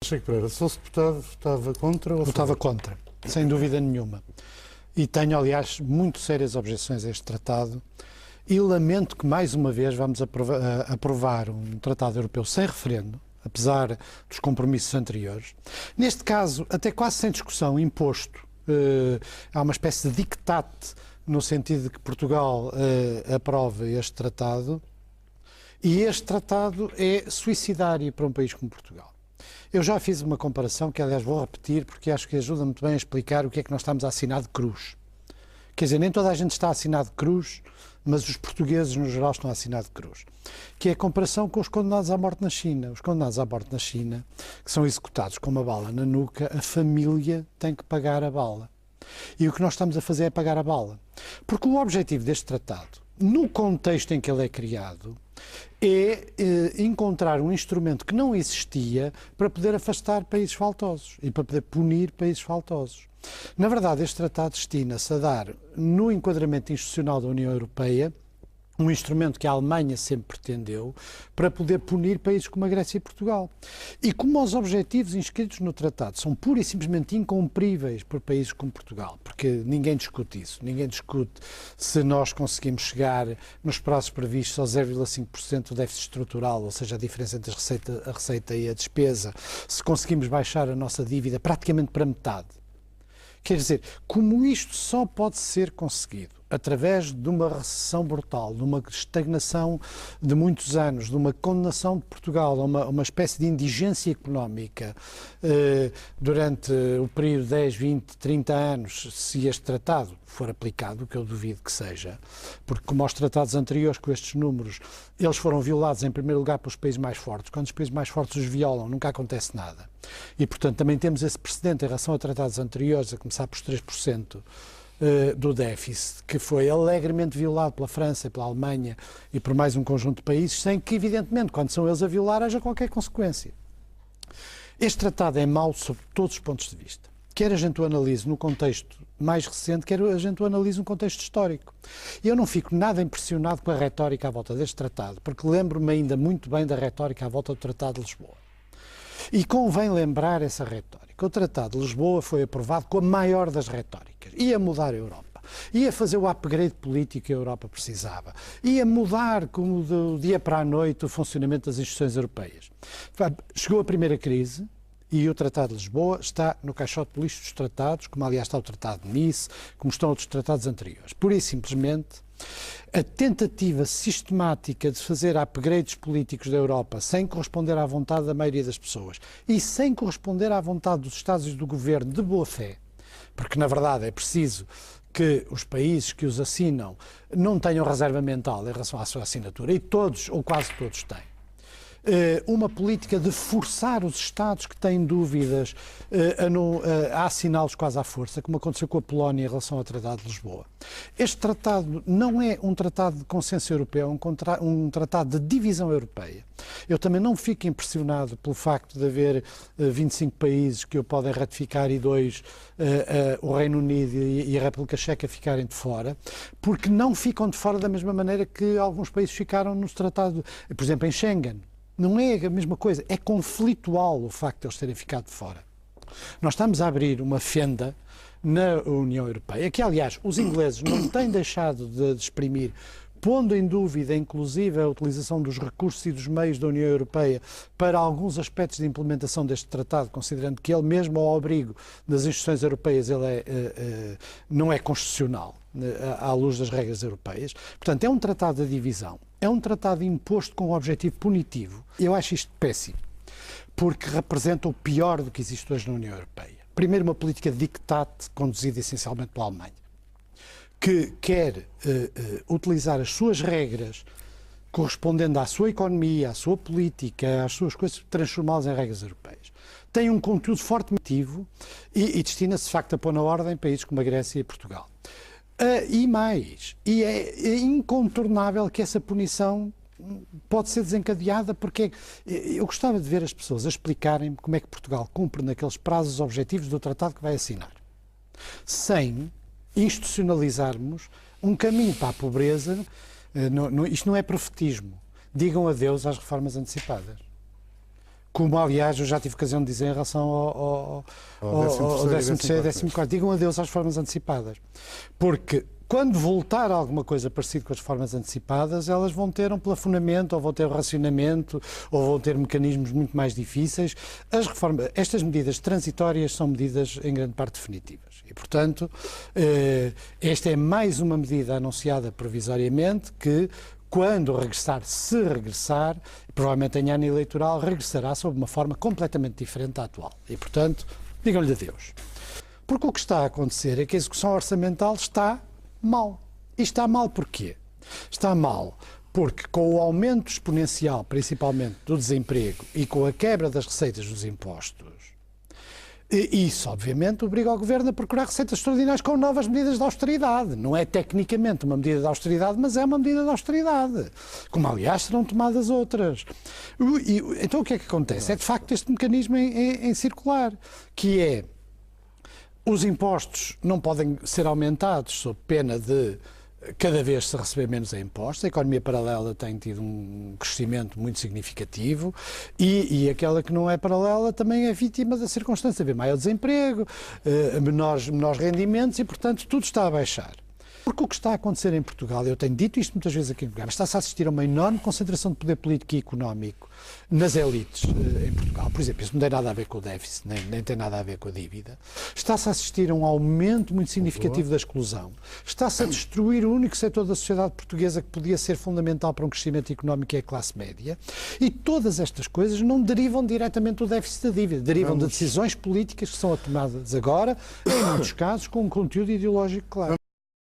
Cheque Pereira, se fosse deputado, votava contra ou Votava contra, sem dúvida nenhuma. E tenho, aliás, muito sérias objeções a este tratado e lamento que, mais uma vez, vamos aprovar um tratado europeu sem referendo, apesar dos compromissos anteriores. Neste caso, até quase sem discussão, imposto. Há uma espécie de dictate no sentido de que Portugal aprove este tratado, e este tratado é suicidário para um país como Portugal. Eu já fiz uma comparação que, aliás, vou repetir porque acho que ajuda muito bem a explicar o que é que nós estamos a assinar de cruz. Quer dizer, nem toda a gente está a assinar de cruz, mas os portugueses, no geral, estão a assinar de cruz. Que é a comparação com os condenados à morte na China. Os condenados à morte na China, que são executados com uma bala na nuca, a família tem que pagar a bala. E o que nós estamos a fazer é pagar a bala. Porque o objetivo deste tratado, no contexto em que ele é criado, é encontrar um instrumento que não existia para poder afastar países faltosos e para poder punir países faltosos. Na verdade, este tratado destina-se a dar, no enquadramento institucional da União Europeia, um instrumento que a Alemanha sempre pretendeu para poder punir países como a Grécia e Portugal. E como os objetivos inscritos no tratado são pura e simplesmente incumpríveis por países como Portugal, porque ninguém discute isso, ninguém discute se nós conseguimos chegar nos prazos previstos ao 0,5% do déficit estrutural, ou seja, a diferença entre a receita e a despesa, se conseguimos baixar a nossa dívida praticamente para metade. Quer dizer, como isto só pode ser conseguido através de uma recessão brutal, de uma estagnação de muitos anos, de uma condenação de Portugal a uma espécie de indigência económica durante o período de 10, 20, 30 anos, se este tratado for aplicado, o que eu duvido que seja, porque como aos tratados anteriores com estes números, eles foram violados em primeiro lugar pelos países mais fortes. Quando os países mais fortes os violam, nunca acontece nada. E, portanto, também temos esse precedente em relação a tratados anteriores, a começar por 3%, do déficit, que foi alegremente violado pela França e pela Alemanha e por mais um conjunto de países, sem que, evidentemente, quando são eles a violar, haja qualquer consequência. Este tratado é mau sob todos os pontos de vista. Quer a gente o analise no contexto mais recente, quer a gente o analise no contexto histórico. Eu não fico nada impressionado com a retórica à volta deste tratado, porque lembro-me ainda muito bem da retórica à volta do Tratado de Lisboa. E convém lembrar essa retórica. O Tratado de Lisboa foi aprovado com a maior das retóricas. Ia mudar a Europa. Ia fazer o upgrade político que a Europa precisava. Ia mudar, como do dia para a noite, o funcionamento das instituições europeias. Chegou a primeira crise e o Tratado de Lisboa está no caixote de lixo dos tratados, como aliás está o Tratado de Nice, como estão outros tratados anteriores. Pura e simplesmente, a tentativa sistemática de fazer upgrades políticos da Europa sem corresponder à vontade da maioria das pessoas e sem corresponder à vontade dos Estados e do Governo de boa fé, porque na verdade é preciso que os países que os assinam não tenham reserva mental em relação à sua assinatura, e todos, ou quase todos, têm. Uma política de forçar os Estados que têm dúvidas a assiná-los quase à força, como aconteceu com a Polónia em relação ao Tratado de Lisboa. Este tratado não é um tratado de consenso europeu, é um tratado de divisão europeia. Eu também não fico impressionado pelo facto de haver 25 países que o podem ratificar e 2, o Reino Unido e a República Checa, ficarem de fora, porque não ficam de fora da mesma maneira que alguns países ficaram no tratado, por exemplo, em Schengen. Não é a mesma coisa, é conflitual o facto de eles terem ficado de fora. Nós estamos a abrir uma fenda na União Europeia, que aliás os ingleses não têm deixado de exprimir, pondo em dúvida inclusive a utilização dos recursos e dos meios da União Europeia para alguns aspectos de implementação deste tratado, considerando que ele mesmo ao abrigo das instituições europeias ele não é constitucional à luz das regras europeias. Portanto, é um tratado de divisão, é um tratado imposto com um objetivo punitivo. Eu acho isto péssimo, porque representa o pior do que existe hoje na União Europeia. Primeiro, uma política de dictate conduzida essencialmente pela Alemanha, que quer utilizar as suas regras correspondendo à sua economia, à sua política, às suas coisas, transformá-las em regras europeias. Tem um conteúdo fortemente e destina-se, de facto, a pôr na ordem países como a Grécia e Portugal. E é incontornável que essa punição pode ser desencadeada, porque eu gostava de ver as pessoas a explicarem como é que Portugal cumpre naqueles prazos objetivos do tratado que vai assinar, sem institucionalizarmos um caminho para a pobreza. Isto não é profetismo. Digam adeus às reformas antecipadas. como aliás eu já tive ocasião de dizer em relação ao 13º e 14º. Digam adeus às reformas antecipadas. Porque quando voltar a alguma coisa parecida com as reformas antecipadas, elas vão ter um plafonamento, ou vão ter um racionamento, ou vão ter mecanismos muito mais difíceis. Estas medidas transitórias são medidas em grande parte definitivas. E, portanto, esta é mais uma medida anunciada provisoriamente que, quando regressar, se regressar, provavelmente em ano eleitoral, regressará sob uma forma completamente diferente da atual. E, portanto, digam-lhe adeus. Porque o que está a acontecer é que a execução orçamental está mal. E está mal porquê? Está mal porque, com o aumento exponencial, principalmente do desemprego, e com a quebra das receitas dos impostos, isso, obviamente, obriga o Governo a procurar receitas extraordinárias com novas medidas de austeridade. Não é tecnicamente uma medida de austeridade, mas é uma medida de austeridade. Como, aliás, serão tomadas outras. Então, o que é que acontece? É, de facto, este mecanismo em circular, que é: os impostos não podem ser aumentados sob pena de cada vez se receber menos em impostos. A economia paralela tem tido um crescimento muito significativo e aquela que não é paralela também é vítima da circunstância de haver maior desemprego, menores rendimentos e, portanto, tudo está a baixar. Porque o que está a acontecer em Portugal, eu tenho dito isto muitas vezes aqui no programa, está-se a assistir a uma enorme concentração de poder político e económico nas elites em Portugal. Por exemplo, isso não tem nada a ver com o déficit, nem tem nada a ver com a dívida. Está-se a assistir a um aumento muito significativo da exclusão. Está-se a destruir o único setor da sociedade portuguesa que podia ser fundamental para um crescimento económico, que é a classe média. E todas estas coisas não derivam diretamente do déficit da dívida, derivam de decisões políticas que são tomadas agora, em muitos casos, com um conteúdo ideológico claro.